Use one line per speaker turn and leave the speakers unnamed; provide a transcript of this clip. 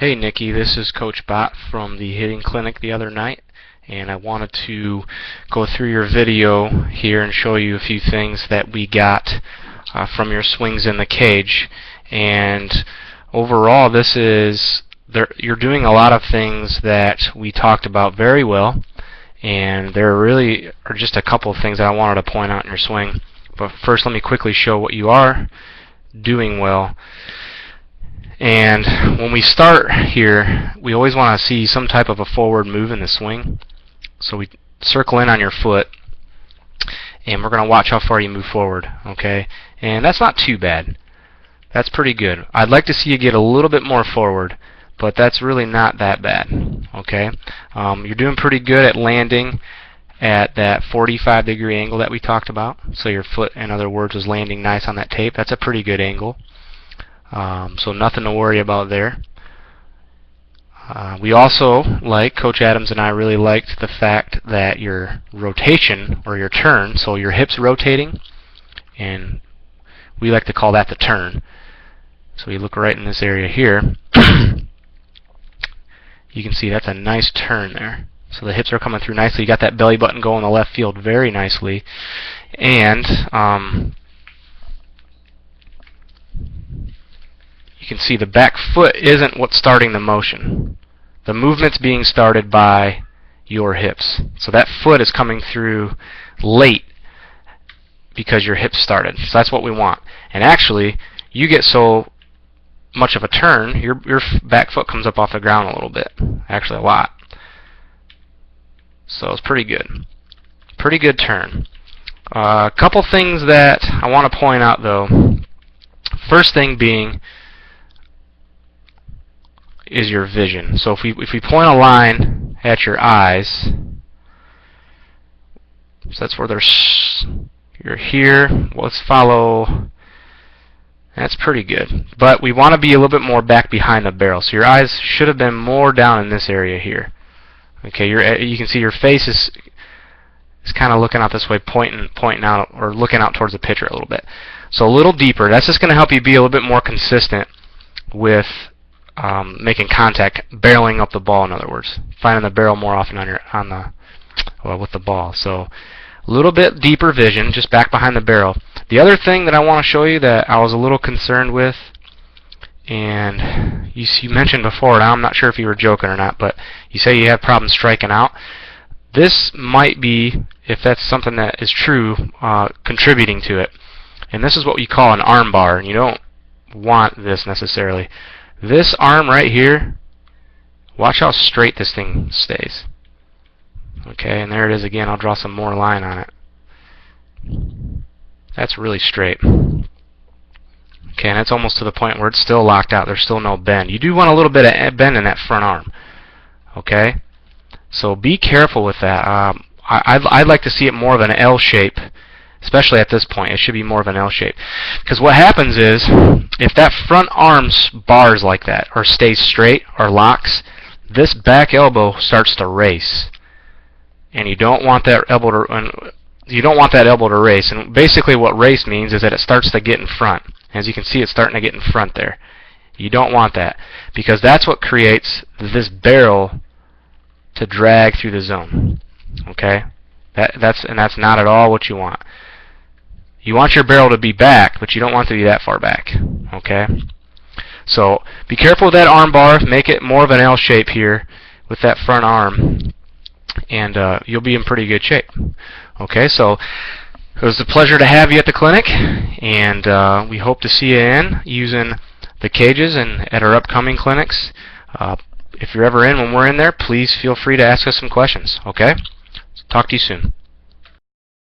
Hey Nikki, this is Coach Bot from the HitZone Clinic the other night, and I wanted to go through your video here and show you a few things that we got from your swings in the cage. And overall, you're doing a lot of things that we talked about very well, and there really are just a couple of things that I wanted to point out in your swing. But first, let me quickly show what you are doing well. And when we start here, we always want to see some type of a forward move in the swing. So we circle in on your foot, and we're going to watch how far you move forward, okay? And that's not too bad. That's pretty good. I'd like to see you get a little bit more forward, but that's really not that bad, okay? You're doing pretty good at landing at that 45-degree angle that we talked about. So your foot, in other words, is landing nice on that tape. That's a pretty good angle. So nothing to worry about there. We also Coach Adams and I really liked the fact that your rotation, or your turn, so your hips rotating, and we like to call that the turn. So you look right in this area here. You can see that's a nice turn there. So the hips are coming through nicely. You got that belly button going in the left field very nicely. And you can see the back foot isn't what's starting the motion. The movement's being started by your hips. So that foot is coming through late because your hips started. So that's what we want. And actually, you get so much of a turn, your back foot comes up off the ground a little bit. Actually, a lot. So it's pretty good. Pretty good turn. A couple things that I want to point out, though. First thing being is your vision. So if we point a line at your eyes, so that's where you're here. Let's follow. That's pretty good. But we want to be a little bit more back behind the barrel. So your eyes should have been more down in this area here. Okay, you can see your face is kind of looking out this way, pointing out, or looking out towards the pitcher a little bit. So a little deeper. That's just going to help you be a little bit more consistent with making contact, barreling up the ball. In other words, finding the barrel more often with the ball. So a little bit deeper vision, just back behind the barrel. The other thing that I want to show you that I was a little concerned with, and you mentioned before, and I'm not sure if you were joking or not, but you say you have problems striking out. This might be, if that's something that is true, contributing to it. And this is what we call an arm bar, and you don't want this necessarily. This arm right here, watch how straight this thing stays. Okay, and there it is again. I'll draw some more line on it. That's really straight. Okay, and it's almost to the point where it's still locked out. There's still no bend. You do want a little bit of bend in that front arm. Okay, so be careful with that. I'd like to see it more of an L shape, especially at this point. It should be more of an L shape. Because what happens is, if that front arm bars like that, or stays straight, or locks, this back elbow starts to race. And you don't want that elbow to race. And basically what race means is that it starts to get in front. As you can see, it's starting to get in front there. You don't want that, because that's what creates this barrel to drag through the zone. Okay? That's not at all what you want. You want your barrel to be back, but you don't want it to be that far back. Okay? So be careful with that arm bar. Make it more of an L shape here with that front arm, and you'll be in pretty good shape. Okay, so it was a pleasure to have you at the clinic, and we hope to see you using the cages and at our upcoming clinics. If you're ever in when we're in there, please feel free to ask us some questions. Okay? Talk to you soon.